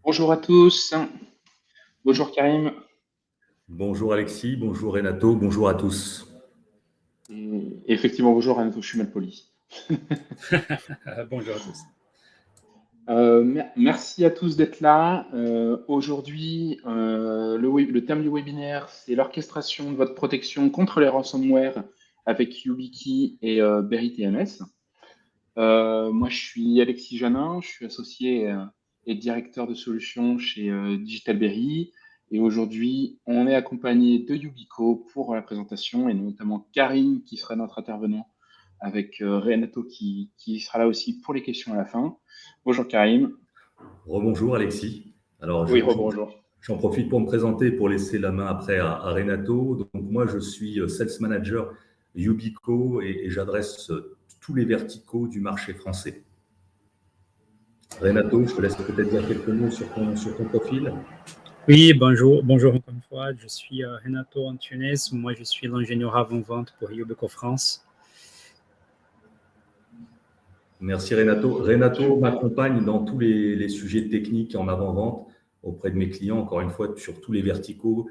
Bonjour à tous. Bonjour Karim. Bonjour Alexis, bonjour Renato, bonjour à tous. Et effectivement, bonjour Renato, je suis mal poli. Bonjour à tous. Merci à tous d'être là. Aujourd'hui, le thème du webinaire, c'est l'orchestration de votre protection contre les ransomware avec YubiKey et Berry TMS. Moi, je suis Alexis Janin, je suis associé et directeur de solutions chez DigitalBerry. Et aujourd'hui, on est accompagné de Yubico pour la présentation et notamment Karine qui sera notre intervenant avec Renato qui sera là aussi pour les questions à la fin. Bonjour Karim. Rebonjour Alexis. Alors, Oui, rebonjour. j'en profite pour me présenter, pour laisser la main après à Renato. Donc, moi, je suis Sales Manager Yubico et j'adresse tous les verticaux du marché français. Renato, je te laisse peut-être dire quelques mots sur ton profil. Oui, bonjour encore une fois. Je suis Renato Antunes. Moi, je suis l'ingénieur avant-vente pour Yubico France. Merci Renato. Renato m'accompagne dans tous les sujets techniques en avant-vente auprès de mes clients, encore une fois, sur tous les verticaux,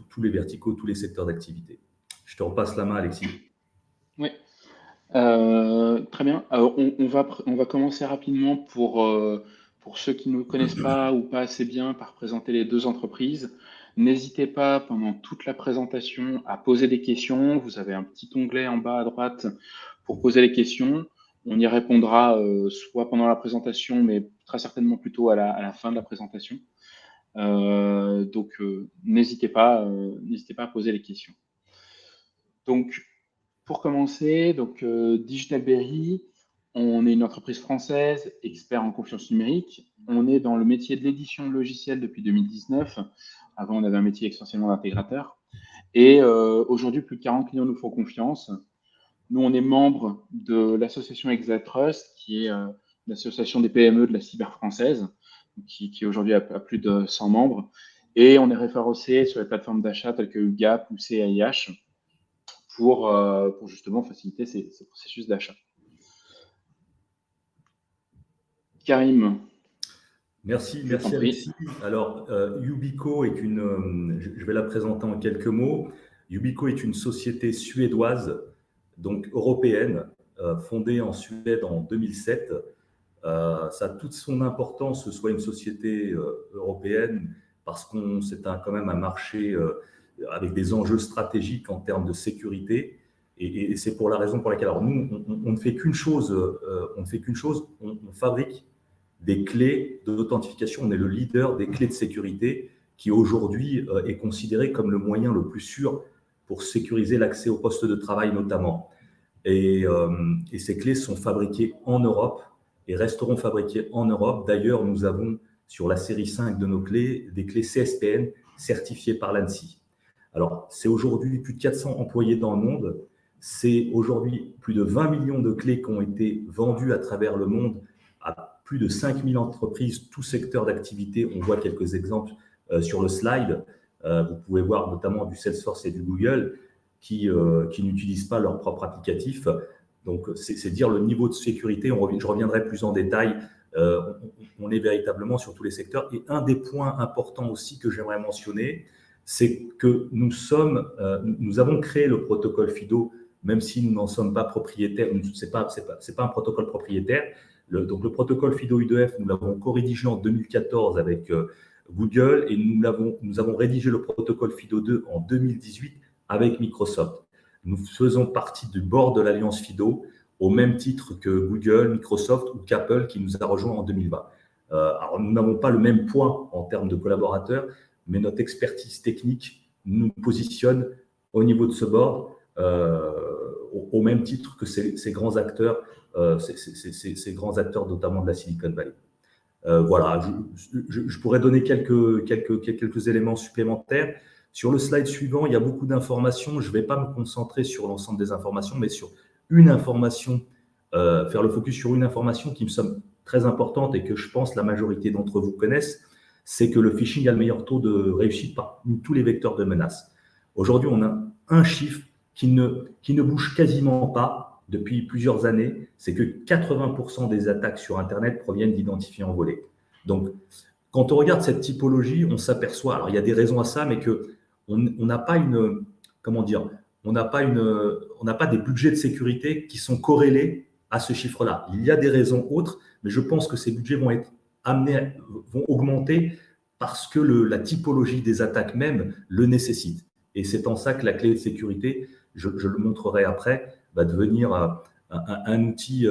tous les secteurs d'activité. Je te repasse la main, Alexis. Oui, très bien. Alors, on va commencer rapidement pour ceux qui ne connaissent pas ou pas assez bien par présenter les deux entreprises. N'hésitez pas pendant toute la présentation à poser des questions. Vous avez un petit onglet en bas à droite pour poser les questions. On y répondra soit pendant la présentation, mais très certainement plutôt à la fin de la présentation. Donc, n'hésitez pas à poser les questions. Donc, pour commencer, DigitalBerry, on est une entreprise française, expert en confiance numérique. On est dans le métier de l'édition de logiciels depuis 2019. Avant, on avait un métier essentiellement d'intégrateur. Et aujourd'hui, plus de 40 clients nous font confiance. Nous, on est membre de l'association Exatrust, qui est l'association des PME de la cyber française, qui aujourd'hui a plus de 100 membres. Et on est référencé sur les plateformes d'achat telles que Gap ou CIH pour justement faciliter ces processus d'achat. Karim. Merci Alexis. Alors, Yubico est je vais la présenter en quelques mots. Yubico est une société suédoise, donc européenne, fondée en Suède en 2007. Ça a toute son importance que ce soit une société européenne parce que c'est quand même un marché avec des enjeux stratégiques en termes de sécurité. Et c'est pour la raison pour laquelle alors nous, on ne fait qu'une chose, on fabrique des clés d'authentification. On est le leader des clés de sécurité qui aujourd'hui est considéré comme le moyen le plus sûr pour sécuriser l'accès au poste de travail notamment. Et ces clés sont fabriquées en Europe et resteront fabriquées en Europe. D'ailleurs, nous avons sur la série 5 de nos clés des clés CSPN certifiées par l'ANSSI. Alors, c'est aujourd'hui plus de 400 employés dans le monde. C'est aujourd'hui plus de 20 millions de clés qui ont été vendues à travers le monde à plus de 5000 entreprises, tout secteur d'activité. On voit quelques exemples sur le slide. Vous pouvez voir notamment du Salesforce et du Google qui n'utilisent pas leur propre applicatif. Donc, c'est dire le niveau de sécurité. Je reviendrai plus en détail. On est véritablement sur tous les secteurs. Et un des points importants aussi que j'aimerais mentionner, c'est que nous avons créé le protocole FIDO, même si nous n'en sommes pas propriétaires. C'est pas un protocole propriétaire. Donc, le protocole FIDO U2F, nous l'avons co-rédigé en 2014 avec Google et nous avons rédigé le protocole FIDO 2 en 2018 avec Microsoft. Nous faisons partie du board de l'Alliance FIDO au même titre que Google, Microsoft ou qu'Apple qui nous a rejoint en 2020. Alors, nous n'avons pas le même poids en termes de collaborateurs, mais notre expertise technique nous positionne au niveau de ce board au même titre que ces grands acteurs, ces grands acteurs notamment de la Silicon Valley. Voilà, je pourrais donner quelques éléments supplémentaires. Sur le slide suivant, il y a beaucoup d'informations. Je ne vais pas me concentrer sur l'ensemble des informations, mais sur une information, faire le focus sur une information qui me semble très importante et que je pense la majorité d'entre vous connaissent, c'est que le phishing a le meilleur taux de réussite parmi tous les vecteurs de menaces. Aujourd'hui, on a un chiffre qui ne bouge quasiment pas depuis plusieurs années, c'est que 80% des attaques sur Internet proviennent d'identifiants volés. Donc, quand on regarde cette typologie, on s'aperçoit, alors il y a des raisons à ça, mais qu'on n'a pas comment dire, on n'a pas des budgets de sécurité qui sont corrélés à ce chiffre-là. Il y a des raisons autres, mais je pense que ces budgets vont augmenter parce que la typologie des attaques même le nécessite. Et c'est en ça que la clé de sécurité, je le montrerai après, va devenir un outil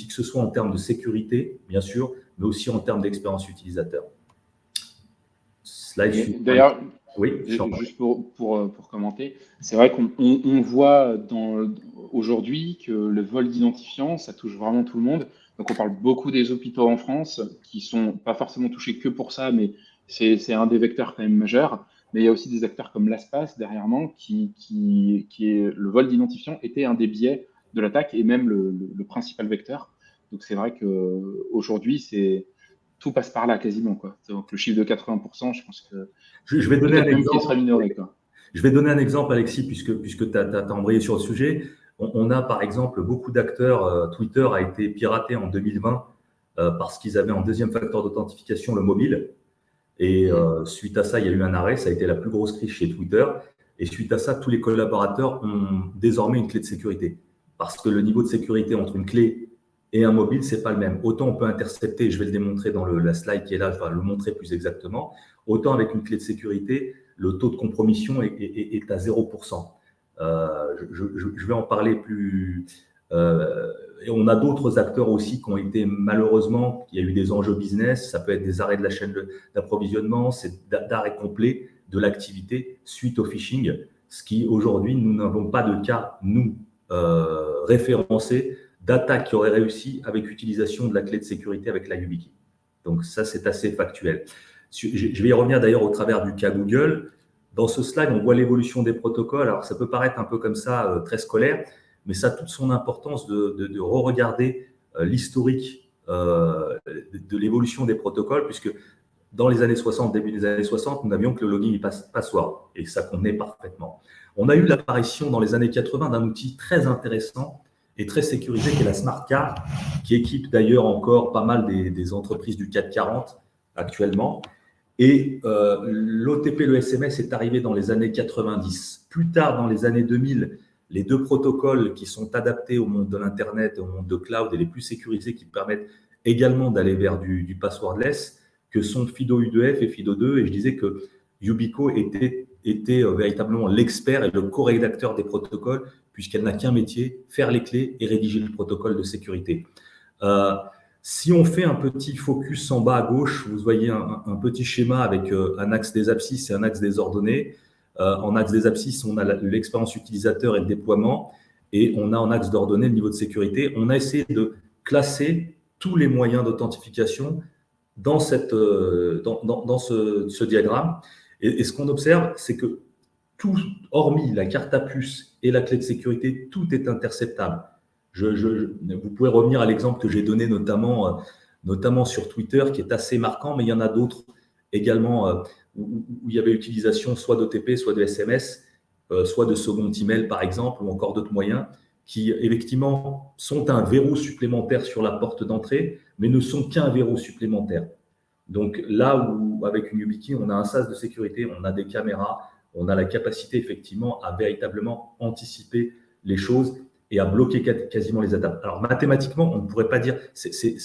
que ce soit en termes de sécurité, bien sûr, mais aussi en termes d'expérience utilisateur. D'ailleurs, oui, juste pour commenter, c'est vrai qu'on voit aujourd'hui que le vol d'identifiant, ça touche vraiment tout le monde. Donc on parle beaucoup des hôpitaux en France qui sont pas forcément touchés que pour ça, mais c'est un des vecteurs quand même majeurs. Mais il y a aussi des acteurs comme l'ASPAS derrière moi qui est le vol d'identifiant était un des biais de l'attaque et même le principal vecteur. Donc c'est vrai qu'aujourd'hui, tout passe par là quasiment, quoi. Donc le chiffre de 80%, je pense que je vais donner un exemple. Qu'il sera minoré, quoi. Je vais donner un exemple, Alexis, puisque tu as embrayé sur le sujet. On a par exemple beaucoup d'acteurs. Twitter a été piraté en 2020 parce qu'ils avaient en deuxième facteur d'authentification le mobile. Et suite à ça, il y a eu un arrêt. Ça a été la plus grosse crise chez Twitter. Et suite à ça, tous les collaborateurs ont désormais une clé de sécurité. Parce que le niveau de sécurité entre une clé et un mobile, c'est pas le même. Autant on peut intercepter, je vais le démontrer dans la slide qui est là, je vais le montrer plus exactement. Autant avec une clé de sécurité, le taux de compromission est à 0%. Je vais en parler plus. Et on a d'autres acteurs aussi qui ont été, malheureusement, il y a eu des enjeux business, ça peut être des arrêts de la chaîne d'approvisionnement, c'est d'arrêt complet de l'activité suite au phishing, ce qui aujourd'hui, nous n'avons pas de cas, nous, référencés d'attaques qui auraient réussi avec l'utilisation de la clé de sécurité avec la YubiKey. Donc ça, c'est assez factuel. Je vais y revenir d'ailleurs au travers du cas Google. Dans ce slide, on voit l'évolution des protocoles. Alors, ça peut paraître un peu comme ça, très scolaire, mais ça a toute son importance de re-regarder l'historique de l'évolution des protocoles, puisque dans les années 60, début des années 60, nous n'avions que le login et password, et ça convenait parfaitement. On a eu l'apparition dans les années 80 d'un outil très intéressant et très sécurisé qui est la Smart Card, qui équipe d'ailleurs encore pas mal des entreprises du CAC 40 actuellement. Et l'OTP, le SMS est arrivé dans les années 90. Plus tard, dans les années 2000, les deux protocoles qui sont adaptés au monde de l'Internet, au monde de cloud et les plus sécurisés qui permettent également d'aller vers du passwordless, que sont FIDO-U2F et FIDO2. Et je disais que Yubico était véritablement l'expert et le co-rédacteur des protocoles, puisqu'elle n'a qu'un métier, faire les clés et rédiger le protocole de sécurité. Si on fait un petit focus en bas à gauche, vous voyez un petit schéma avec un axe des abscisses et un axe des ordonnées. En axe des abscisses, on a l'expérience utilisateur et le déploiement, et on a en axe d'ordonnées le niveau de sécurité. On a essayé de classer tous les moyens d'authentification dans ce diagramme. Et ce qu'on observe, c'est que tout, hormis la carte à puce et la clé de sécurité, tout est interceptable. Vous pouvez revenir à l'exemple que j'ai donné notamment sur Twitter, qui est assez marquant, mais il y en a d'autres également où il y avait utilisation soit d'OTP, soit de SMS, soit de second email par exemple, ou encore d'autres moyens qui effectivement sont un verrou supplémentaire sur la porte d'entrée, mais ne sont qu'un verrou supplémentaire. Donc là où avec une YubiKey, on a un sas de sécurité, on a des caméras, on a la capacité effectivement à véritablement anticiper les choses et à bloquer quasiment les attaques. Alors mathématiquement, on ne pourrait pas dire,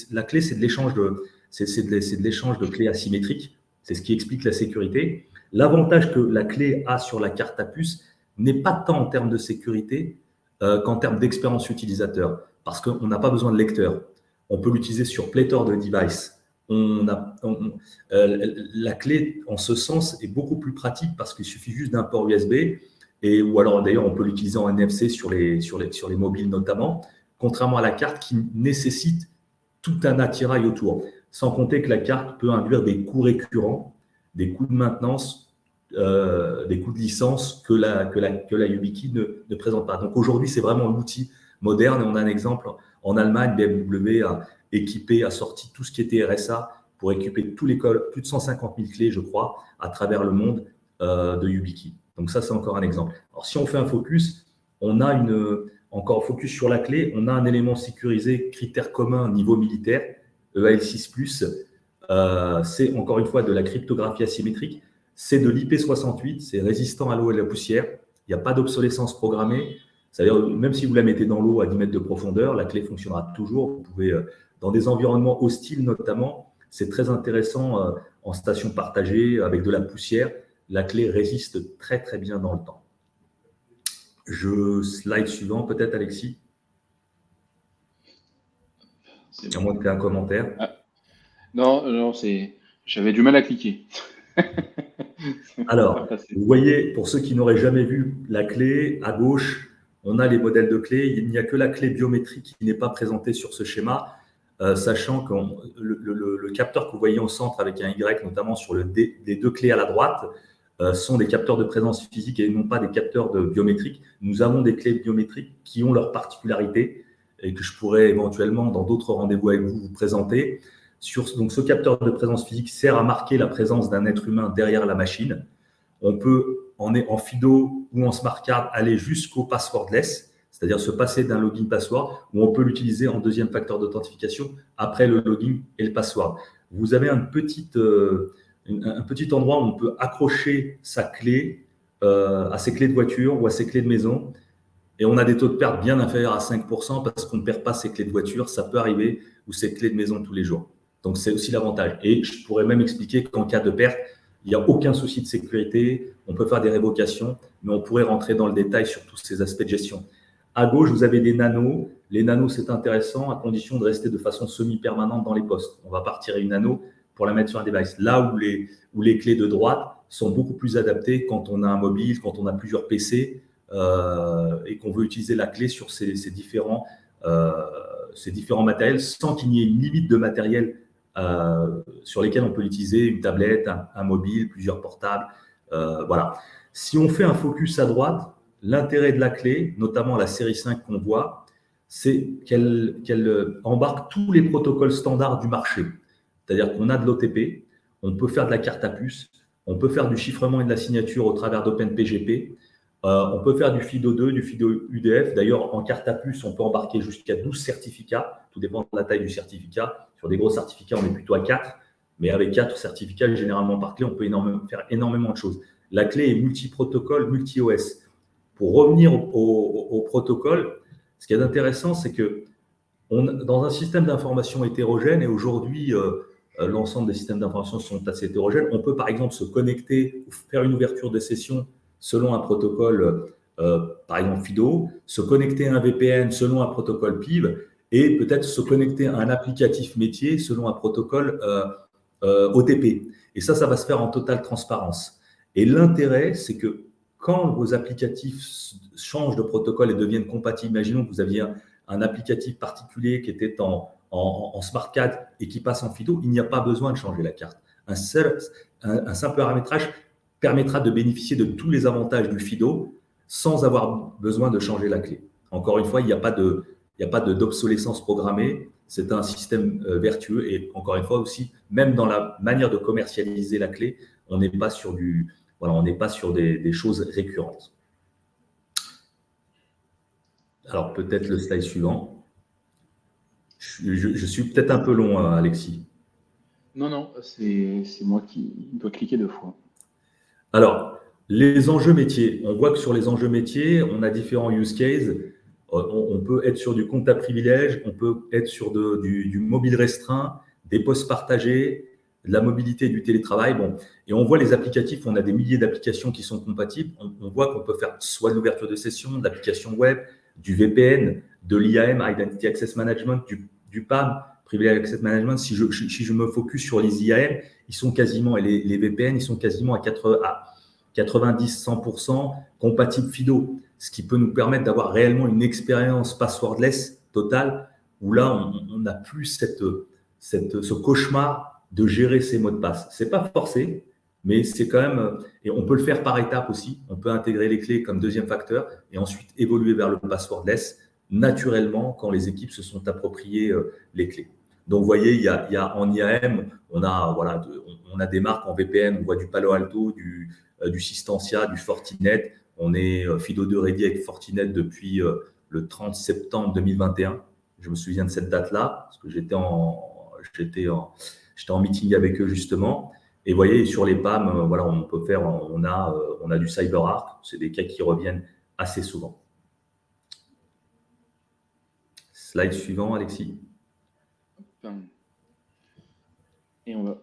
la clé c'est de l'échange de clés asymétriques, c'est ce qui explique la sécurité. L'avantage que la clé a sur la carte à puce n'est pas tant en termes de sécurité qu'en termes d'expérience utilisateur, parce qu'on n'a pas besoin de lecteur. On peut l'utiliser sur pléthore de devices. La clé, en ce sens, est beaucoup plus pratique parce qu'il suffit juste d'un port USB, ou alors d'ailleurs on peut l'utiliser en NFC sur les mobiles notamment, contrairement à la carte qui nécessite tout un attirail autour. Sans compter que la carte peut induire des coûts récurrents, des coûts de maintenance, des coûts de licence que la YubiKey ne présente pas. Donc aujourd'hui, c'est vraiment l'outil moderne. Et on a un exemple en Allemagne, BMW a sorti tout ce qui était RSA pour équiper plus de 150 000 clés, je crois, à travers le monde de YubiKey. Donc ça, c'est encore un exemple. Alors si on fait un focus, encore focus sur la clé, on a un élément sécurisé, critère commun niveau militaire, EAL6+, c'est encore une fois de la cryptographie asymétrique, c'est de l'IP68, c'est résistant à l'eau et à la poussière, il n'y a pas d'obsolescence programmée, c'est-à-dire même si vous la mettez dans l'eau à 10 mètres de profondeur, la clé fonctionnera toujours. Vous pouvez, dans des environnements hostiles notamment, c'est très intéressant en station partagée avec de la poussière, la clé résiste très très bien dans le temps. Slide suivant peut-être, Alexis. À moins que tu aies un commentaire. Ah, non, j'avais du mal à cliquer. Alors, vous voyez, pour ceux qui n'auraient jamais vu la clé, à gauche, on a les modèles de clés. Il n'y a que la clé biométrique qui n'est pas présentée sur ce schéma, sachant que le capteur que vous voyez au centre avec un Y, notamment sur les deux clés à la droite, sont des capteurs de présence physique et non pas des capteurs de biométriques. Nous avons des clés biométriques qui ont leurs particularités et que je pourrais éventuellement, dans d'autres rendez-vous avec vous, vous présenter. Donc, ce capteur de présence physique sert à marquer la présence d'un être humain derrière la machine. On peut, en FIDO ou en smart card, aller jusqu'au passwordless, c'est-à-dire se passer d'un login password, ou on peut l'utiliser en deuxième facteur d'authentification après le login et le password. Vous avez un petit endroit où on peut accrocher sa clé à ses clés de voiture ou à ses clés de maison. Et on a des taux de perte bien inférieurs à 5% parce qu'on ne perd pas ses clés de voiture. Ça peut arriver, ou ses clés de maison tous les jours. Donc, c'est aussi l'avantage. Et je pourrais même expliquer qu'en cas de perte, il n'y a aucun souci de sécurité. On peut faire des révocations, mais on pourrait rentrer dans le détail sur tous ces aspects de gestion. À gauche, vous avez des nanos. Les nanos, c'est intéressant à condition de rester de façon semi-permanente dans les postes. On va pas retirer une nano pour la mettre sur un device. Là où les clés de droite sont beaucoup plus adaptées quand on a un mobile, quand on a plusieurs PC et qu'on veut utiliser la clé sur ces différents matériels sans qu'il n'y ait une limite de matériel sur lesquels on peut utiliser une tablette, un mobile, plusieurs portables. Voilà. Si on fait un focus à droite, l'intérêt de la clé, notamment la série 5 qu'on voit, c'est qu'elle embarque tous les protocoles standards du marché. C'est-à-dire qu'on a de l'OTP, on peut faire de la carte à puce, on peut faire du chiffrement et de la signature au travers d'OpenPGP, on peut faire du FIDO2, du FIDO UDF. D'ailleurs, en carte à puce, on peut embarquer jusqu'à 12 certificats. Tout dépend de la taille du certificat. Sur des gros certificats, on est plutôt à 4. Mais avec 4 certificats, généralement par clé, on peut faire énormément de choses. La clé est multi-protocole, multi-OS. Pour revenir au protocole, ce qui est intéressant, c'est que dans un système d'information hétérogène, et aujourd'hui, l'ensemble des systèmes d'information sont assez hétérogènes, on peut par exemple se connecter ou faire une ouverture de session selon un protocole, par exemple FIDO, se connecter à un VPN selon un protocole PIV et peut-être se connecter à un applicatif métier selon un protocole OTP. Et ça va se faire en totale transparence. Et l'intérêt, c'est que quand vos applicatifs changent de protocole et deviennent compatibles, imaginons que vous aviez un applicatif particulier qui était en smart card et qui passe en FIDO, il n'y a pas besoin de changer la carte. Un simple paramétrage permettra de bénéficier de tous les avantages du FIDO sans avoir besoin de changer la clé. Encore une fois, il n'y a pas d'obsolescence programmée. C'est un système vertueux et encore une fois aussi, même dans la manière de commercialiser la clé, on n'est pas sur des choses récurrentes. Alors peut-être le slide suivant. Je suis peut-être un peu long, Alexis. Non, c'est moi qui dois cliquer 2 fois. Alors, les enjeux métiers. On voit que sur les enjeux métiers, on a différents use cases. On peut être sur du compte à privilège, on peut être sur du mobile restreint, des postes partagés, de la mobilité et du télétravail. Bon, et on voit les applicatifs, on a des milliers d'applications qui sont compatibles. On voit qu'on peut faire soit de l'ouverture de session, de l'application web, du VPN, de l'IAM, Identity Access Management, du PAM, Privilege Access Management. Si je me focus sur les IAM, ils sont quasiment, et les VPN, ils sont quasiment à 90-100% compatibles FIDO, ce qui peut nous permettre d'avoir réellement une expérience passwordless totale, où là, on n'a plus ce cauchemar de gérer ses mots de passe. C'est pas forcé, mais c'est quand même, et on peut le faire par étapes aussi. On peut intégrer les clés comme deuxième facteur et ensuite évoluer vers le passwordless naturellement quand les équipes se sont appropriées les clés. Donc, vous voyez, il y a en IAM, on a des marques en VPN, on voit du Palo Alto, du Systentia, du Fortinet. On est FIDO2 ready avec Fortinet depuis le 30 septembre 2021. Je me souviens de cette date-là, parce que j'étais en meeting avec eux justement. Et vous voyez, sur les PAM, voilà, on a du CyberArk. C'est des cas qui reviennent assez souvent. Slide suivant, Alexis. Et on va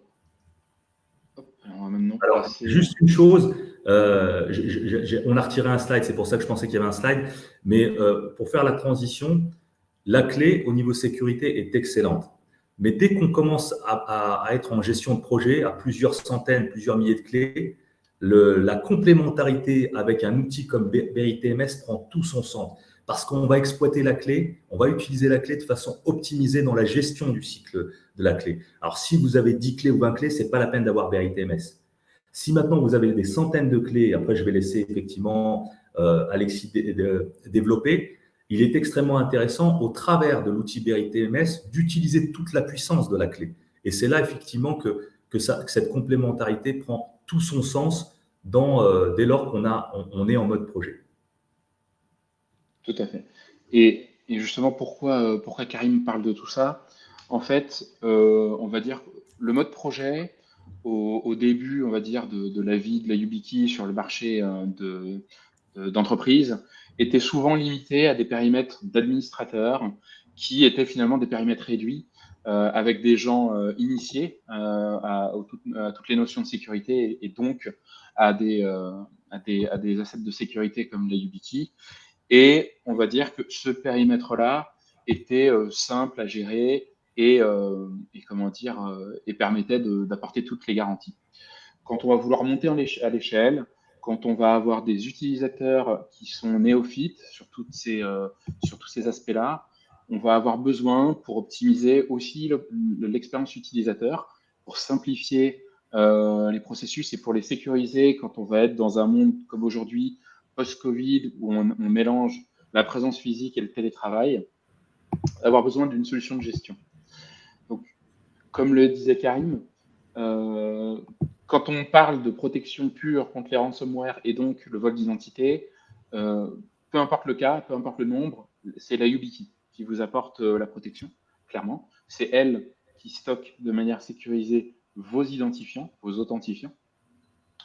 maintenant Alors, passer... juste une chose, on a retiré un slide, c'est pour ça que je pensais qu'il y avait un slide, mais pour faire la transition, la clé au niveau sécurité est excellente. Mais dès qu'on commence à être en gestion de projet, à plusieurs centaines, plusieurs milliers de clés, la complémentarité avec un outil comme BerryTMS prend tout son sens. Parce qu'on va exploiter la clé, on va utiliser la clé de façon optimisée dans la gestion du cycle de la clé. Alors, si vous avez 10 clés ou 20 clés, ce n'est pas la peine d'avoir BerryTMS. Si maintenant vous avez des centaines de clés, après je vais laisser effectivement Alexis développer, il est extrêmement intéressant au travers de l'outil BerryTMS d'utiliser toute la puissance de la clé. Et c'est là effectivement que cette complémentarité prend tout son sens dès lors qu'on est en mode projet. Tout à fait. Et justement, pourquoi Karim parle de tout ça? En fait, on va dire le mode projet, au début, on va dire, de la vie de la YubiKey sur le marché d'entreprise, était souvent limité à des périmètres d'administrateurs qui étaient finalement des périmètres réduits, avec des gens initiés à toutes les notions de sécurité et donc à des assets de sécurité comme la YubiKey. Et on va dire que ce périmètre-là était simple à gérer et comment dire, et permettait d'apporter toutes les garanties. Quand on va vouloir monter à l'échelle, quand on va avoir des utilisateurs qui sont néophytes sur tous ces aspects-là, on va avoir besoin pour optimiser aussi l'expérience utilisateur, pour simplifier les processus et pour les sécuriser quand on va être dans un monde comme aujourd'hui, post-Covid, où on mélange la présence physique et le télétravail, avoir besoin d'une solution de gestion. Donc, comme le disait Karim, quand on parle de protection pure contre les ransomware et donc le vol d'identité, peu importe le cas, peu importe le nombre, c'est la YubiKey qui vous apporte la protection, clairement. C'est elle qui stocke de manière sécurisée vos identifiants, vos authentifiants.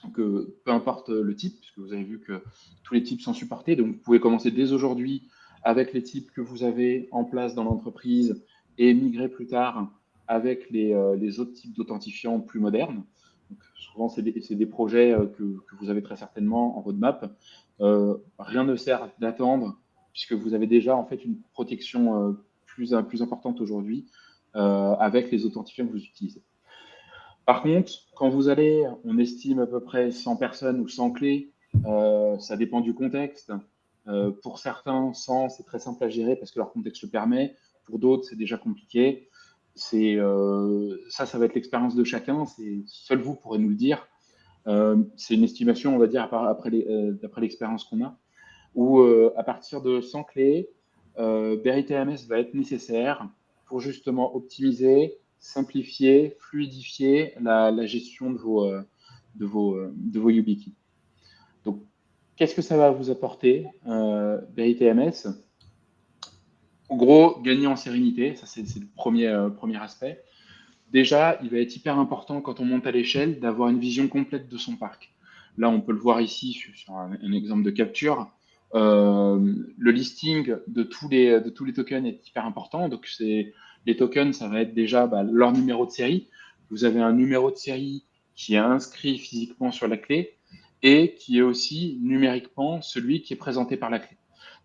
Donc, peu importe le type, puisque vous avez vu que tous les types sont supportés, donc vous pouvez commencer dès aujourd'hui avec les types que vous avez en place dans l'entreprise et migrer plus tard avec les autres types d'authentifiants plus modernes. Donc, souvent, c'est des projets que vous avez très certainement en roadmap. Rien ne sert d'attendre, puisque vous avez déjà en fait une protection plus importante aujourd'hui avec les authentifiants que vous utilisez. Par contre, quand on estime à peu près 100 personnes ou 100 clés, ça dépend du contexte. Pour certains, 100, c'est très simple à gérer parce que leur contexte le permet. Pour d'autres, c'est déjà compliqué. Ça va être l'expérience de chacun. Seul vous pourrez nous le dire. C'est une estimation, on va dire, d'après l'expérience qu'on a, où à partir de 100 clés, BerryTMS va être nécessaire pour justement optimiser, simplifier, fluidifier la gestion de vos YubiKey. Donc, qu'est-ce que ça va vous apporter, BerryTMS? En gros, gagner en sérénité, ça c'est le premier aspect. Déjà, il va être hyper important quand on monte à l'échelle d'avoir une vision complète de son parc. Là, on peut le voir ici sur un exemple de capture. Le listing de tous les tokens est hyper important. Donc, les tokens, ça va être déjà leur numéro de série. Vous avez un numéro de série qui est inscrit physiquement sur la clé et qui est aussi numériquement celui qui est présenté par la clé.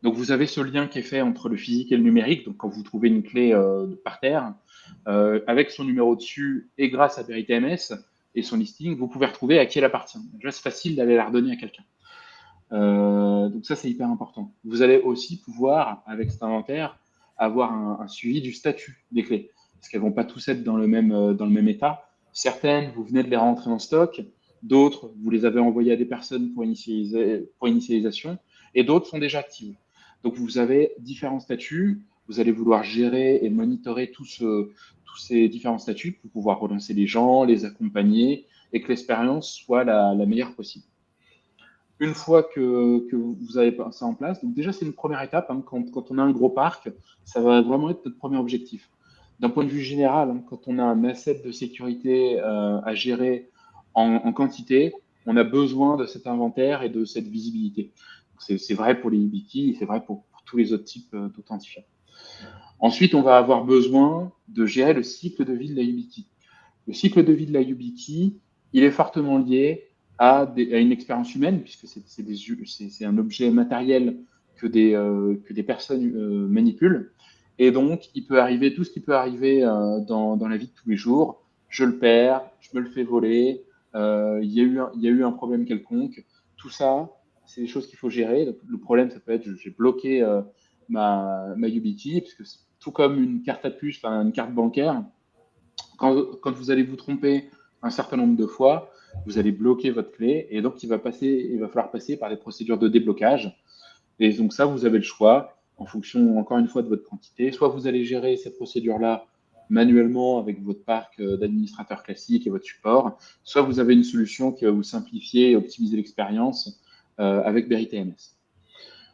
Donc, vous avez ce lien qui est fait entre le physique et le numérique. Donc, quand vous trouvez une clé par terre, avec son numéro dessus et grâce à BerryTMS et son listing, vous pouvez retrouver à qui elle appartient. Déjà, c'est facile d'aller la redonner à quelqu'un. Donc ça, c'est hyper important. Vous allez aussi pouvoir, avec cet inventaire, avoir un suivi du statut des clés, parce qu'elles ne vont pas tous être dans le même état. Certaines, vous venez de les rentrer en stock, d'autres, vous les avez envoyées à des personnes pour initialisation, et d'autres sont déjà actives. Donc vous avez différents statuts, vous allez vouloir gérer et monitorer tous ces différents statuts pour pouvoir relancer les gens, les accompagner, et que l'expérience soit la meilleure possible. Une fois que vous avez ça en place, donc déjà c'est une première étape, hein, quand on a un gros parc, ça va vraiment être notre premier objectif. d'un point de vue général, hein, quand on a un asset de sécurité à gérer en quantité, on a besoin de cet inventaire et de cette visibilité. C'est vrai pour les YubiKey et c'est vrai pour tous les autres types d'authentifiants. Ensuite, on va avoir besoin de gérer le cycle de vie de la YubiKey. Le cycle de vie de la YubiKey, il est fortement lié à une expérience humaine, puisque c'est un objet matériel que des personnes manipulent. Et donc, il peut arriver tout ce qui peut arriver dans la vie de tous les jours. Je le perds, je me le fais voler, il y a eu un problème quelconque. Tout ça, c'est des choses qu'il faut gérer. Donc, le problème, ça peut être j'ai bloqué ma YubiKey, parce que tout comme une carte à puce, enfin une carte bancaire, quand vous allez vous tromper un certain nombre de fois, vous allez bloquer votre clé et donc il va falloir passer par des procédures de déblocage. Et donc ça, vous avez le choix en fonction, encore une fois, de votre quantité. Soit vous allez gérer cette procédure-là manuellement avec votre parc d'administrateurs classique et votre support, soit vous avez une solution qui va vous simplifier et optimiser l'expérience avec BerryTMS.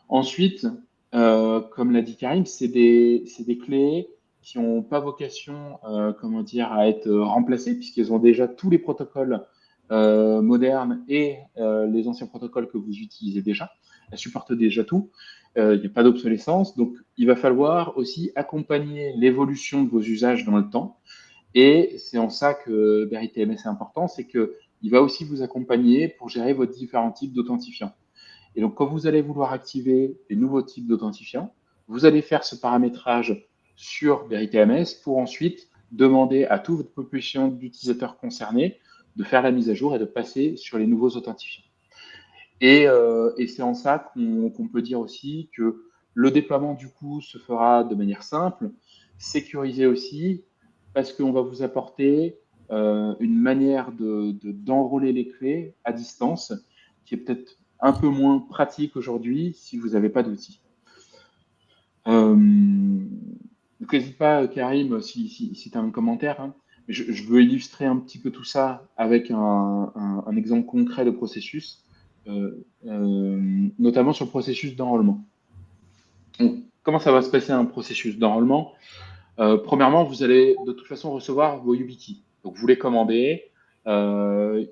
Ensuite, comme l'a dit Karim, c'est des clés qui n'ont pas vocation à être remplacées, puisqu'elles ont déjà tous les protocoles modernes et les anciens protocoles que vous utilisez déjà. Elles supportent déjà tout. Il n'y a pas d'obsolescence. Donc, il va falloir aussi accompagner l'évolution de vos usages dans le temps. Et c'est en ça que BerryTMS est important, c'est qu'il va aussi vous accompagner pour gérer vos différents types d'authentifiants. Et donc, quand vous allez vouloir activer des nouveaux types d'authentifiants, vous allez faire ce paramétrage sur BerryTMS pour ensuite demander à toute votre population d'utilisateurs concernés de faire la mise à jour et de passer sur les nouveaux authentifiants. Et c'est en ça qu'on peut dire aussi que le déploiement, du coup, se fera de manière simple, sécurisé aussi, parce qu'on va vous apporter une manière d'enrôler les clés à distance qui est peut-être un peu moins pratique aujourd'hui si vous n'avez pas d'outils. Donc n'hésite pas, Karim, si tu as un commentaire. Hein. Je veux illustrer un petit peu tout ça avec un exemple concret de processus, notamment sur le processus d'enrôlement. Comment ça va se passer un processus d'enrôlement? Premièrement, vous allez de toute façon recevoir vos YubiKey. Donc vous les commandez,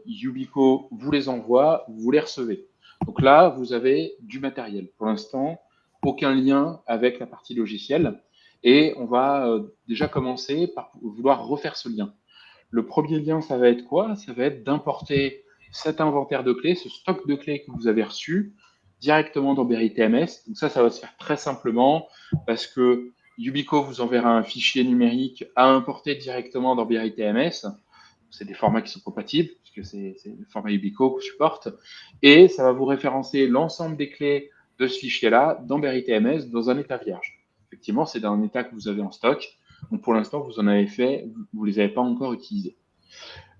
Yubico vous les envoie, vous les recevez. Donc là, vous avez du matériel. Pour l'instant, aucun lien avec la partie logicielle. Et on va déjà commencer par vouloir refaire ce lien. Le premier lien, ça va être quoi? Ça va être d'importer cet inventaire de clés, ce stock de clés que vous avez reçu directement dans BerryTMS. Donc ça va se faire très simplement parce que Yubico vous enverra un fichier numérique à importer directement dans BerryTMS. C'est des formats qui sont compatibles, puisque c'est le format Yubico qu'on supporte. Et ça va vous référencer l'ensemble des clés de ce fichier-là dans BerryTMS dans un état vierge. Effectivement, c'est dans un état que vous avez en stock. Donc pour l'instant, vous ne les avez pas encore utilisés.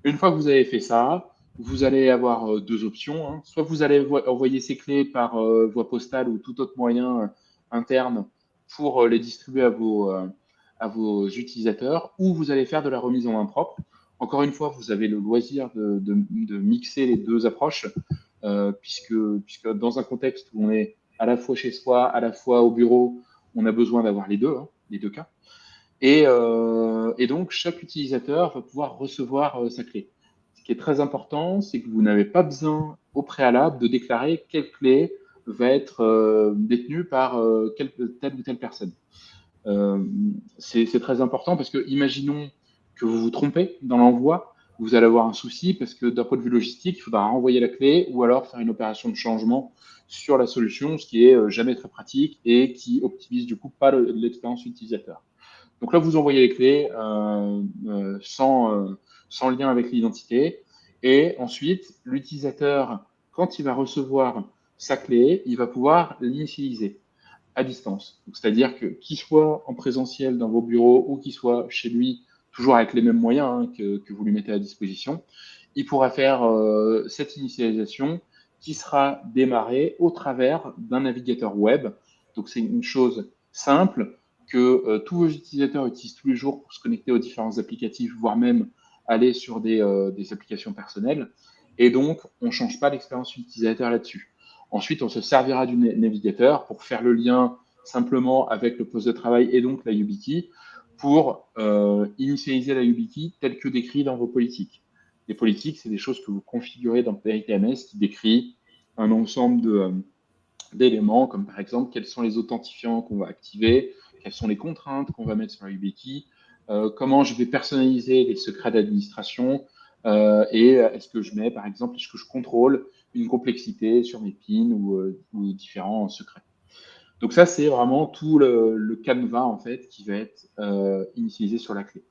Une fois que vous avez fait ça, vous allez avoir deux options. Hein. Soit vous allez envoyer ces clés par voie postale ou tout autre moyen interne pour les distribuer à vos utilisateurs, ou vous allez faire de la remise en main propre. Encore une fois, vous avez le loisir de mixer les deux approches, puisque dans un contexte où on est à la fois chez soi, à la fois au bureau, on a besoin d'avoir les deux cas. Et donc, chaque utilisateur va pouvoir recevoir sa clé. Ce qui est très important, c'est que vous n'avez pas besoin au préalable de déclarer quelle clé va être détenue par telle ou telle personne. C'est très important parce que imaginons que vous vous trompez dans l'envoi, vous allez avoir un souci parce que d'un point de vue logistique, il faudra renvoyer la clé ou alors faire une opération de changement sur la solution, ce qui est jamais très pratique et qui optimise du coup pas l'expérience utilisateur. Donc là, vous envoyez les clés sans lien avec l'identité. Et ensuite, l'utilisateur, quand il va recevoir sa clé, il va pouvoir l'initialiser à distance. C'est-à-dire que qu'il soit en présentiel dans vos bureaux ou qu'il soit chez lui, toujours avec les mêmes moyens que vous lui mettez à disposition, il pourra faire cette initialisation qui sera démarrée au travers d'un navigateur web. Donc c'est une chose simple que tous vos utilisateurs utilisent tous les jours pour se connecter aux différents applicatifs, voire même aller sur des applications personnelles. Et donc, on ne change pas l'expérience utilisateur là-dessus. Ensuite, on se servira du navigateur pour faire le lien simplement avec le poste de travail et donc la YubiKey pour initialiser la YubiKey telle que décrit dans vos politiques. Les politiques, c'est des choses que vous configurez dans VerityMS qui décrit un ensemble d'éléments, comme par exemple quels sont les authentifiants qu'on va activer, quelles sont les contraintes qu'on va mettre sur la YubiKey, comment je vais personnaliser les secrets d'administration, et est-ce que je mets, par exemple, est-ce que je contrôle une complexité sur mes pins ou différents secrets. Donc ça, c'est vraiment tout le canevas en fait qui va être initialisé sur la clé.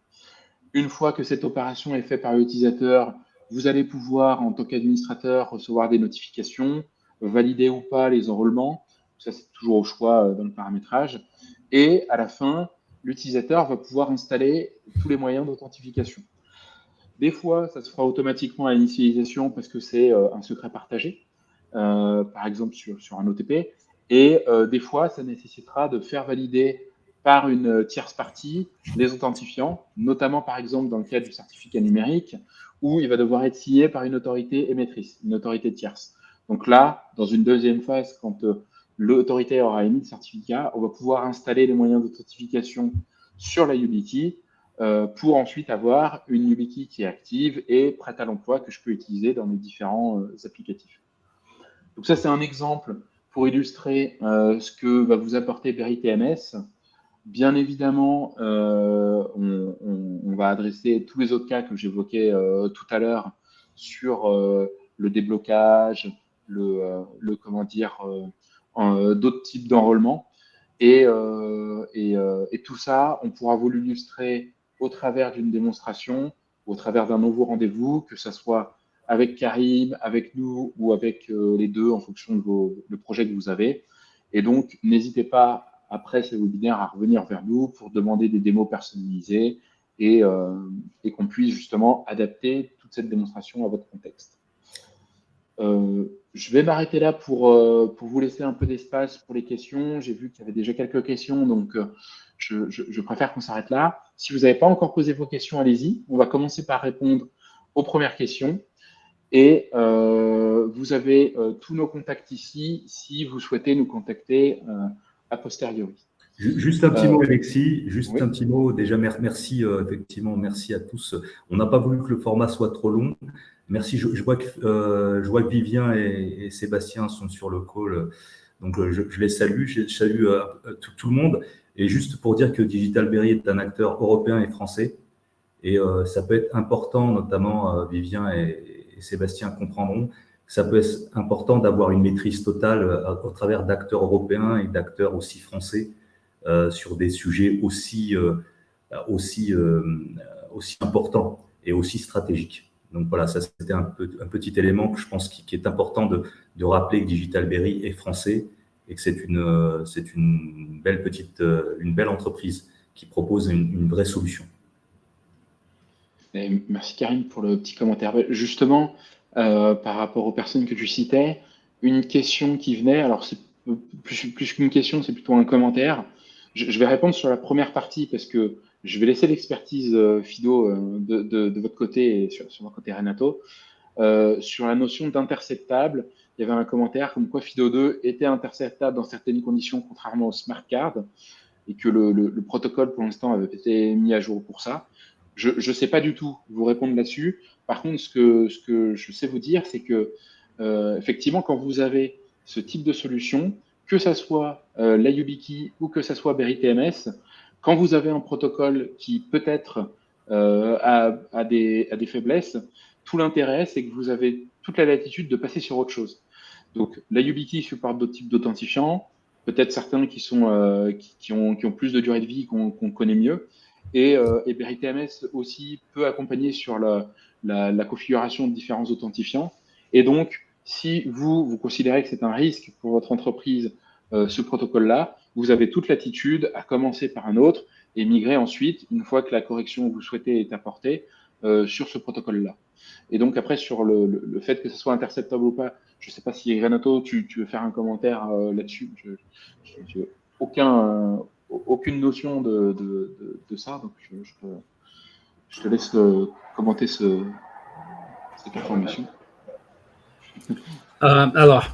Une fois que cette opération est faite par l'utilisateur, vous allez pouvoir, en tant qu'administrateur, recevoir des notifications, valider ou pas les enrôlements. Ça, c'est toujours au choix dans le paramétrage. Et à la fin, l'utilisateur va pouvoir installer tous les moyens d'authentification. Des fois, ça se fera automatiquement à l'initialisation parce que c'est un secret partagé, par exemple sur un OTP. Et des fois, ça nécessitera de faire valider par une tierce partie les authentifiants, notamment par exemple dans le cas du certificat numérique, où il va devoir être signé par une autorité émettrice, une autorité tierce. Donc là, dans une deuxième phase, quand l'autorité aura émis le certificat, on va pouvoir installer les moyens d'authentification sur la YubiKey pour ensuite avoir une YubiKey qui est active et prête à l'emploi que je peux utiliser dans mes différents applicatifs. Donc ça, c'est un exemple pour illustrer ce que va vous apporter VerityMS. Bien évidemment, on va adresser tous les autres cas que j'évoquais tout à l'heure sur le déblocage, comment dire, d'autres types d'enrôlement. Et tout ça, on pourra vous l'illustrer au travers d'une démonstration, au travers d'un nouveau rendez-vous, que ce soit avec Karim, avec nous ou avec les deux en fonction de le projet que vous avez. Et donc, n'hésitez pas, après ces webinaires, à revenir vers nous pour demander des démos personnalisées et qu'on puisse justement adapter toute cette démonstration à votre contexte. Je vais m'arrêter là pour vous laisser un peu d'espace pour les questions. J'ai vu qu'il y avait déjà quelques questions, donc je préfère qu'on s'arrête là. Si vous n'avez pas encore posé vos questions, allez-y. On va commencer par répondre aux premières questions. Et vous avez tous nos contacts ici si vous souhaitez nous contacter a posteriori. Juste un petit mot, Alexis. Juste oui. un petit mot. Déjà, merci, effectivement, merci à tous. On n'a pas voulu que le format soit trop long. Merci. Je vois que Vivien et Sébastien sont sur le call. Donc, je les salue. Je salue tout le monde. Et juste pour dire que Digital Berry est un acteur européen et français. Et ça peut être important, notamment Vivien et Sébastien comprendront, que ça peut être important d'avoir une maîtrise totale au travers d'acteurs européens et d'acteurs aussi français sur des sujets aussi importants et aussi stratégiques. Donc voilà, ça c'était un petit élément que je pense qui est important de rappeler que Digital Berry est français et que c'est une belle entreprise qui propose une vraie solution. Et merci Karim pour le petit commentaire. Justement, par rapport aux personnes que tu citais, une question qui venait, alors c'est plus qu'une question, c'est plutôt un commentaire. Je vais répondre sur la première partie parce que je vais laisser l'expertise Fido de votre côté et sur mon côté Renato. Sur la notion d'interceptable, il y avait un commentaire comme quoi Fido 2 était interceptable dans certaines conditions, contrairement au smart card, et que le protocole pour l'instant avait été mis à jour pour ça. Je ne sais pas du tout vous répondre là-dessus. Par contre, ce que je sais vous dire, c'est que effectivement, quand vous avez ce type de solution, que ça soit la YubiKey ou que ça soit VerityMS, quand vous avez un protocole qui peut-être a des faiblesses, tout l'intérêt, c'est que vous avez toute la latitude de passer sur autre chose. Donc, la YubiKey supporte d'autres types d'authentifiants, peut-être certains qui ont plus de durée de vie, qu'on connaît mieux. Et VerityMS aussi peut accompagner sur la configuration de différents authentifiants. Et donc, si vous considérez que c'est un risque pour votre entreprise, ce protocole-là, vous avez toute latitude à commencer par un autre et migrer ensuite, une fois que la correction que vous souhaitez est apportée, sur ce protocole-là. Et donc après, sur le fait que ce soit interceptable ou pas, je ne sais pas si Renato, tu veux faire un commentaire là-dessus. Je n'ai aucune notion de ça, donc je te laisse commenter cette information. Alors,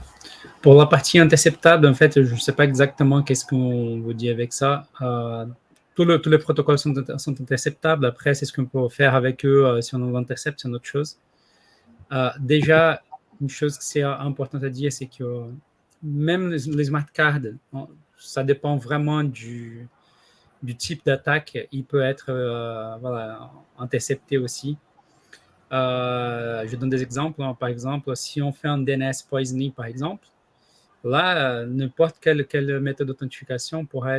pour la partie interceptable, en fait, je ne sais pas exactement qu'est-ce qu'on vous dit avec ça. tous les protocoles sont interceptables. Après, c'est ce qu'on peut faire avec eux si on l'intercepte, c'est une autre chose. Déjà, une chose qui est importante à dire, c'est que même les smart cards, ça dépend vraiment du type d'attaque. Il peut être intercepté aussi. Je donne des exemples. Par exemple, si on fait un DNS poisoning, par exemple, là, n'importe quelle méthode d'authentification pourra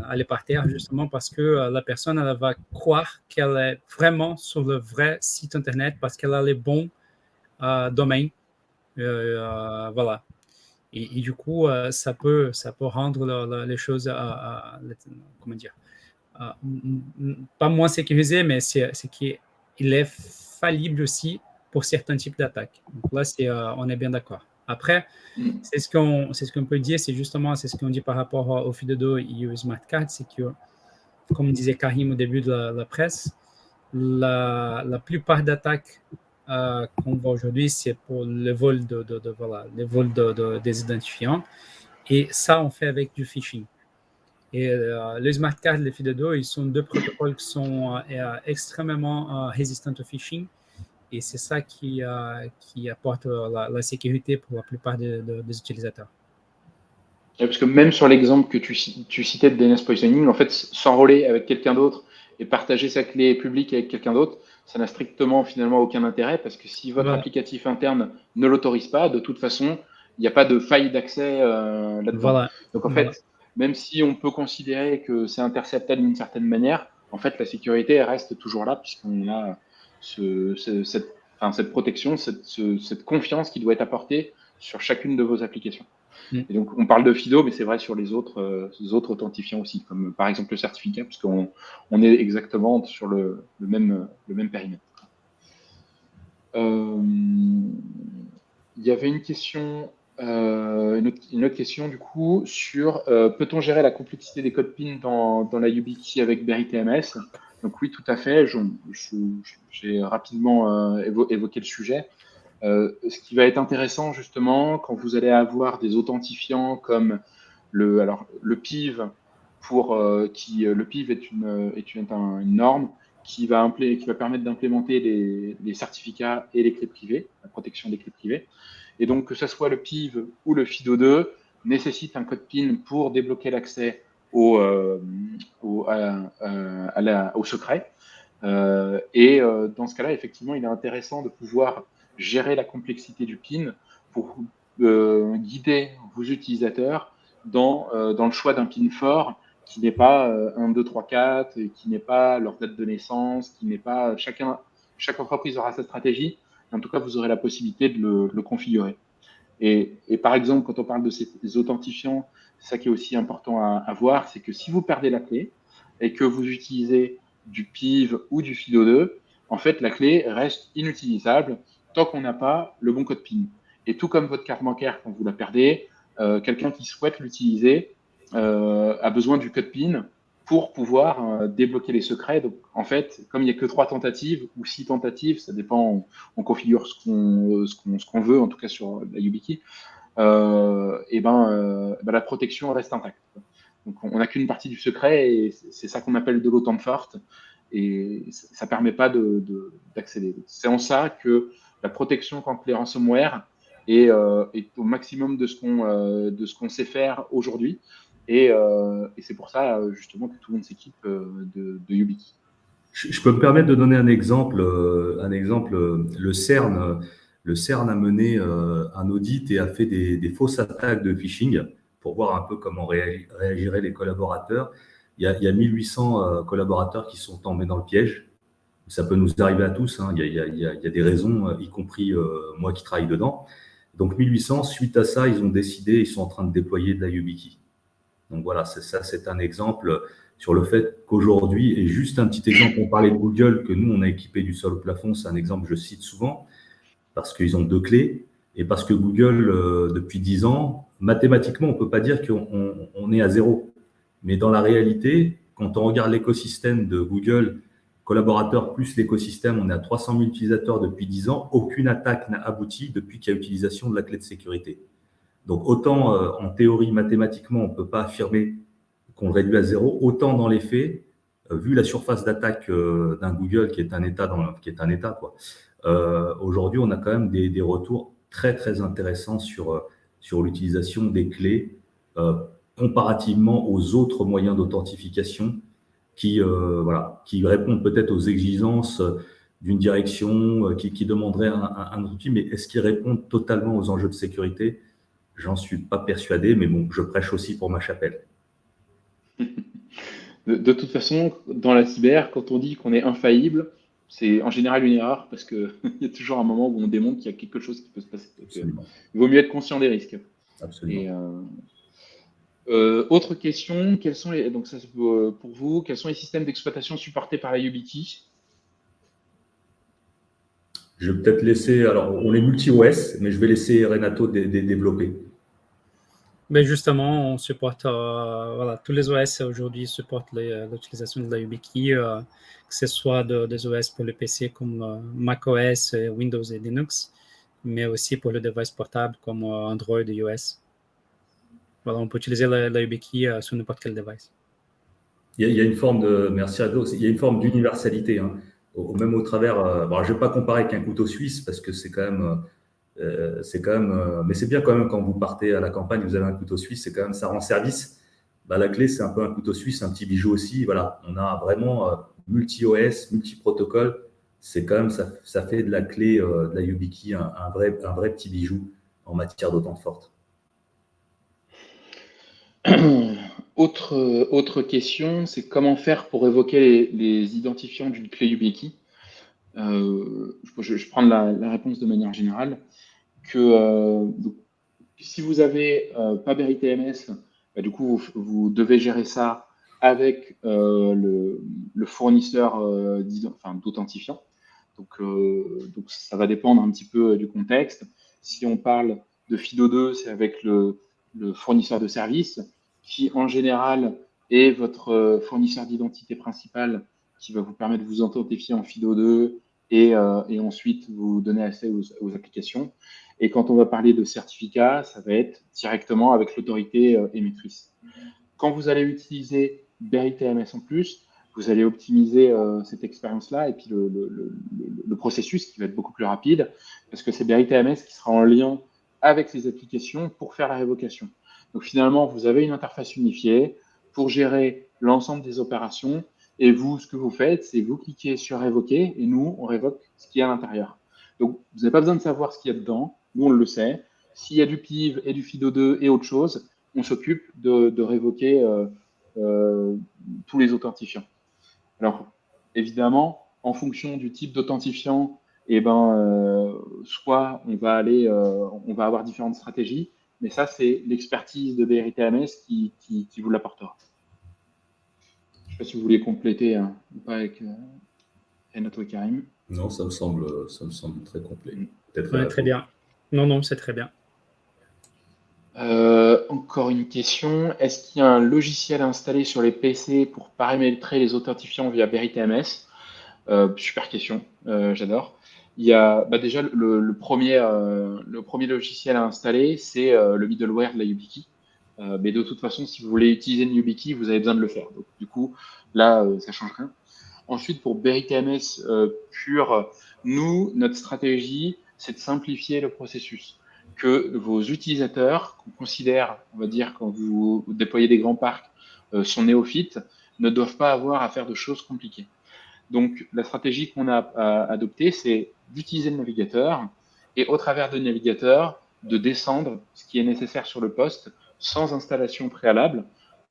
aller par terre, justement parce que la personne elle va croire qu'elle est vraiment sur le vrai site Internet parce qu'elle a les bons domaines. Voilà. Et du coup, ça peut rendre les choses, comment dire, pas moins sécurisées, mais c'est qu'il est fallible aussi pour certains types d'attaques. Donc là, on est bien d'accord. Après, c'est ce qu'on peut dire, c'est ce qu'on dit par rapport au FIDO2 et au smart card, c'est que, comme disait Karim au début de la presse, la plupart d'attaques qu'on voit aujourd'hui, c'est pour le vol des identifiants. Et ça, on fait avec du phishing. Et les smart cards, les FIDO2, ils sont deux protocoles qui sont extrêmement résistants au phishing. Et c'est ça qui apporte la sécurité pour la plupart des utilisateurs. Parce que même sur l'exemple que tu citais de DNS poisoning, en fait, s'enrôler avec quelqu'un d'autre et partager sa clé publique avec quelqu'un d'autre, ça n'a strictement finalement aucun intérêt parce que si votre applicatif interne ne l'autorise pas, de toute façon, il n'y a pas de faille d'accès là-dedans. Donc en fait, même si on peut considérer que c'est interceptable d'une certaine manière, en fait, la sécurité reste toujours là puisqu'on a cette protection, cette confiance qui doit être apportée sur chacune de vos applications. Et donc, on parle de FIDO, mais c'est vrai sur les autres authentifiants aussi, comme par exemple le certificat, puisqu'on est exactement sur le même périmètre. Il y avait une question, une autre question du coup sur peut-on gérer la complexité des codes PIN dans la YubiKey avec Berry TMS? Donc oui, tout à fait. J'ai rapidement évoqué le sujet. Ce qui va être intéressant justement quand vous allez avoir des authentifiants comme le PIV le PIV est une norme qui va permettre d'implémenter les certificats et les clés privées, la protection des clés privées. Et donc que ce soit le PIV ou le FIDO2 nécessite un code PIN pour débloquer l'accès au secret. Et dans ce cas-là, effectivement, il est intéressant de pouvoir gérer la complexité du PIN pour guider vos utilisateurs dans le choix d'un PIN fort qui n'est pas 1, 2, 3, 4, et qui n'est pas leur date de naissance, qui n'est pas chaque entreprise aura sa stratégie. En tout cas, vous aurez la possibilité de le configurer. Et par exemple, quand on parle de ces authentifiants, ça qui est aussi important à voir, c'est que si vous perdez la clé et que vous utilisez du PIV ou du FIDO2, en fait, la clé reste inutilisable tant qu'on n'a pas le bon code PIN. Et tout comme votre carte bancaire, quand vous la perdez, quelqu'un qui souhaite l'utiliser a besoin du code PIN pour pouvoir débloquer les secrets. Donc, en fait, comme il n'y a que 3 tentatives ou 6 tentatives, ça dépend, on configure ce qu'on veut, en tout cas sur la YubiKey, la protection reste intacte. Donc, on n'a qu'une partie du secret et c'est ça qu'on appelle de l'OTAN forte et ça ne permet pas d'accéder. C'est en ça que la protection contre les ransomware est au maximum de ce qu'on sait faire aujourd'hui. Et c'est pour ça, justement, que tout le monde s'équipe de YubiKey. Je peux me permettre de donner un exemple. Le CERN a mené un audit et a fait des fausses attaques de phishing pour voir un peu comment réagiraient les collaborateurs. Il y a 1800 collaborateurs qui sont tombés dans le piège. Ça peut nous arriver à tous. Hein. Il y a des raisons, y compris moi qui travaille dedans. Donc 1800, suite à ça, ils sont en train de déployer de la YubiKey. Donc voilà, c'est un exemple sur le fait qu'aujourd'hui, et juste un petit exemple, on parlait de Google, que nous, on a équipé du sol au plafond, c'est un exemple que je cite souvent, parce qu'ils ont 2 clés, et parce que Google, depuis 10 ans, mathématiquement, on ne peut pas dire qu'on est à 0. Mais dans la réalité, quand on regarde l'écosystème de Google, collaborateurs plus l'écosystème, on est à 300 000 utilisateurs depuis 10 ans, aucune attaque n'a abouti depuis qu'il y a utilisation de la clé de sécurité. Donc autant en théorie, mathématiquement, on ne peut pas affirmer qu'on le réduit à zéro, autant dans les faits, vu la surface d'attaque d'un Google qui est un État, quoi. Aujourd'hui, on a quand même des retours très très intéressants sur l'utilisation des clés comparativement aux autres moyens d'authentification qui répondent peut-être aux exigences d'une direction qui demanderait un outil, mais est-ce qu'ils répondent totalement aux enjeux de sécurité? J'en suis pas persuadé, mais bon, je prêche aussi pour ma chapelle. De toute façon, dans la cyber, quand on dit qu'on est infaillible, c'est en général une erreur parce qu'il y a toujours un moment où on démontre qu'il y a quelque chose qui peut se passer. Donc, il vaut mieux être conscient des risques. Absolument. Et, autre question, donc ça c'est pour vous, quels sont les systèmes d'exploitation supportés par la YubiKey? Je vais peut-être laisser, alors on est multi-OS, mais je vais laisser Renato développer. Mais justement, on supporte, tous les OS aujourd'hui supportent l'utilisation de la YubiKey, que ce soit des OS pour le PC comme macOS, Windows et Linux, mais aussi pour le device portable comme Android et iOS. Voilà, on peut utiliser la YubiKey sur n'importe quel device. Il y a une forme de, merci Ado, il y a une forme d'universalité, hein, même au travers. Bon, je ne vais pas comparer avec un couteau suisse parce que c'est quand même. Mais c'est bien quand même quand vous partez à la campagne, vous avez un couteau suisse, c'est quand même, ça rend service. La clé, c'est un peu un couteau suisse, un petit bijou aussi. Voilà, on a vraiment multi-OS, multi-protocole. C'est quand même, ça fait de la clé de la YubiKey un vrai petit bijou en matière d'autant forte. Autre question, c'est comment faire pour évoquer les identifiants d'une clé YubiKey. Je prends la réponse de manière générale. Donc, si vous n'avez pas BeriTMS, du coup, vous devez gérer ça avec le fournisseur d'authentifiant. Donc, ça va dépendre un petit peu du contexte. Si on parle de FIDO2, c'est avec le fournisseur de service qui, en général, est votre fournisseur d'identité principal qui va vous permettre de vous authentifier en FIDO2 et ensuite vous donner accès aux applications. Et quand on va parler de certificat, ça va être directement avec l'autorité émettrice. Quand vous allez utiliser BeriTMS en plus, vous allez optimiser cette expérience-là et puis le processus qui va être beaucoup plus rapide parce que c'est BeriTMS qui sera en lien avec les applications pour faire la révocation. Donc finalement, vous avez une interface unifiée pour gérer l'ensemble des opérations et vous, ce que vous faites, c'est vous cliquez sur révoquer et nous, on révoque ce qu'il y a à l'intérieur. Donc, vous n'avez pas besoin de savoir ce qu'il y a dedans. Nous, on le sait. S'il y a du PIV et du FIDO2 et autre chose, on s'occupe de révoquer tous les authentifiants. Alors, évidemment, en fonction du type d'authentifiant, soit on va avoir différentes stratégies, mais ça, c'est l'expertise de BeriTMS qui vous l'apportera. Je ne sais pas si vous voulez compléter ou pas avec Renato et Karim. Non, ça me semble très complet. Ouais, très bien. Non, c'est très bien. Encore une question. Est-ce qu'il y a un logiciel installé sur les PC pour paramétrer les authentifiants via BeriTMS? Super question, j'adore. Il y a déjà le premier logiciel à installer, c'est le middleware de la YubiKey. Mais de toute façon, si vous voulez utiliser une YubiKey, vous avez besoin de le faire. Donc, du coup, là, ça change rien. Ensuite, pour BeriTMS pur, nous, notre stratégie, c'est de simplifier le processus. Que vos utilisateurs, qu'on considère, on va dire, quand vous déployez des grands parcs, sont néophytes, ne doivent pas avoir à faire de choses compliquées. Donc, la stratégie qu'on a adoptée, c'est d'utiliser le navigateur et au travers du navigateur, de descendre ce qui est nécessaire sur le poste sans installation préalable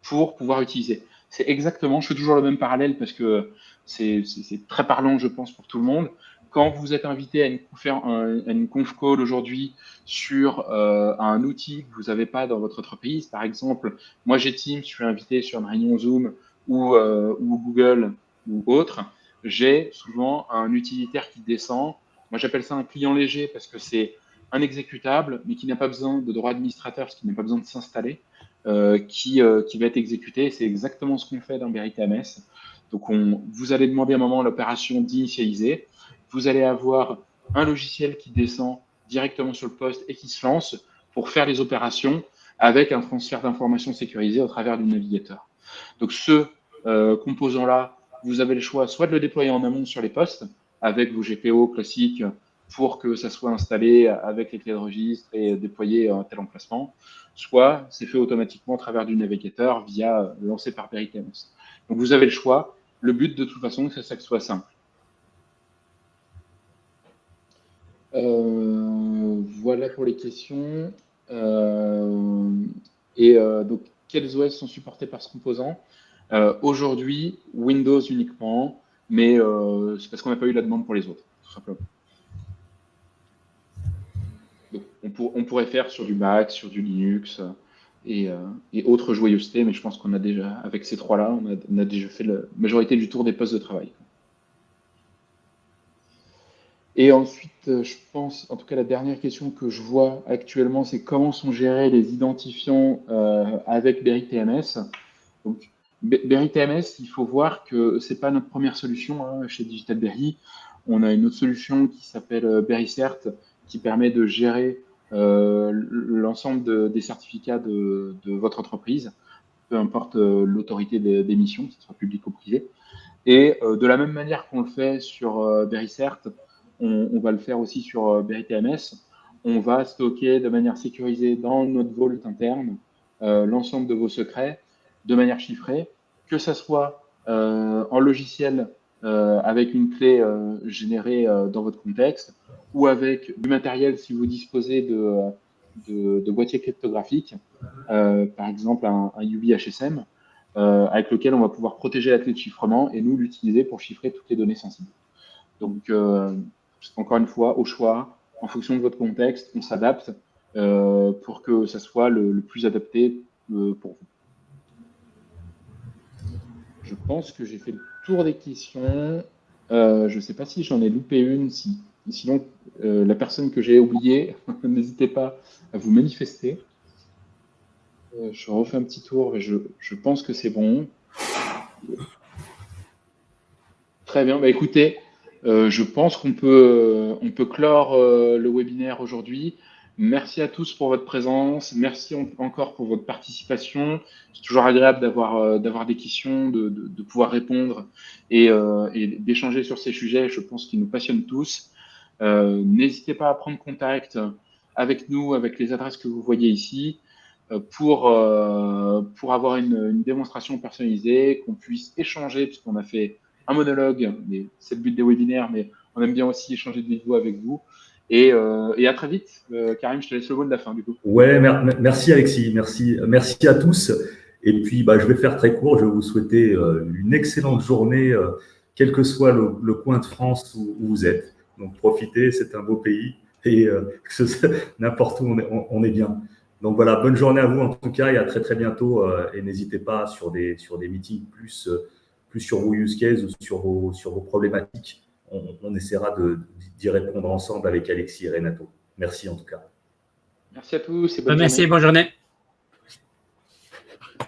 pour pouvoir utiliser. C'est exactement, je fais toujours le même parallèle parce que c'est très parlant, je pense, pour tout le monde. Quand vous êtes invité à une conf call aujourd'hui sur un outil que vous n'avez pas dans votre entreprise, par exemple, moi j'ai Teams, je suis invité sur une réunion Zoom ou Google ou autre, j'ai souvent un utilitaire qui descend. Moi j'appelle ça un client léger parce que c'est un exécutable, mais qui n'a pas besoin de droit administrateur, parce qu'il n'a pas besoin de s'installer, qui va être exécuté. C'est exactement ce qu'on fait dans BeriTMS. Donc, vous allez demander à un moment l'opération d'initialiser. Vous allez avoir un logiciel qui descend directement sur le poste et qui se lance pour faire les opérations avec un transfert d'informations sécurisé au travers du navigateur. Donc, ce composant-là, vous avez le choix soit de le déployer en amont sur les postes avec vos GPO classiques pour que ça soit installé avec les clés de registre et déployé à un tel emplacement, soit c'est fait automatiquement à travers du navigateur via lancé par BerryTMS. Donc, vous avez le choix. Le but, de toute façon, c'est que ça soit simple. Voilà pour les questions. Donc, quels OS sont supportés par ce composant? Aujourd'hui, Windows uniquement, mais c'est parce qu'on n'a pas eu la demande pour les autres, tout simplement. Donc, on pourrait faire sur du Mac, sur du Linux et autres joyeusetés, mais je pense qu'on a déjà, avec ces trois-là, on a déjà fait la majorité du tour des postes de travail. Et ensuite, je pense, en tout cas, la dernière question que je vois actuellement, c'est comment sont gérés les identifiants avec BerryTMS. Donc, BerryTMS, il faut voir que ce n'est pas notre première solution chez DigitalBerry. On a une autre solution qui s'appelle BerryCert, qui permet de gérer l'ensemble des certificats de votre entreprise, peu importe l'autorité d'émission, que ce soit public ou privé. Et de la même manière qu'on le fait sur BerryCert, on va le faire aussi sur BerryTMS. On va stocker de manière sécurisée dans notre vault interne l'ensemble de vos secrets de manière chiffrée, que ça soit en logiciel avec une clé générée dans votre contexte ou avec du matériel si vous disposez de boîtiers cryptographiques, par exemple un UBHSM, avec lequel on va pouvoir protéger la clé de chiffrement et nous l'utiliser pour chiffrer toutes les données sensibles. Donc, encore une fois, au choix, en fonction de votre contexte, on s'adapte pour que ça soit le plus adapté pour vous. Je pense que j'ai fait le tour des questions. Je ne sais pas si j'en ai loupé une. Sinon, la personne que j'ai oubliée, n'hésitez pas à vous manifester. Je refais un petit tour et je pense que c'est bon. Très bien. Bah, écoutez, je pense qu'on peut clore le webinaire aujourd'hui. Merci à tous pour votre présence. Merci encore pour votre participation. C'est toujours agréable d'avoir des questions, de pouvoir répondre et d'échanger sur ces sujets, je pense, qui nous passionnent tous. N'hésitez pas à prendre contact avec nous, avec les adresses que vous voyez ici, pour avoir une démonstration personnalisée, qu'on puisse échanger, puisqu'on a fait un monologue, mais c'est le but des webinaires, mais on aime bien aussi échanger de vive voix avec vous. Et à très vite. Karim, je te laisse le mot de la fin, du coup. Ouais, merci Alexis, merci à tous. Et puis, je vais faire très court. Je vais vous souhaiter une excellente journée, quel que soit le coin de France où vous êtes. Donc, profitez, c'est un beau pays et n'importe où on est bien. Donc voilà, bonne journée à vous en tout cas et à très très bientôt. Et n'hésitez pas sur des meetings plus sur vos use cases ou sur vos problématiques. On essaiera d'y répondre ensemble avec Alexis et Renato. Merci en tout cas. Merci à tous et bonne Merci, journée. bonne journée.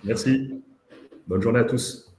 Merci. Bonne journée à tous.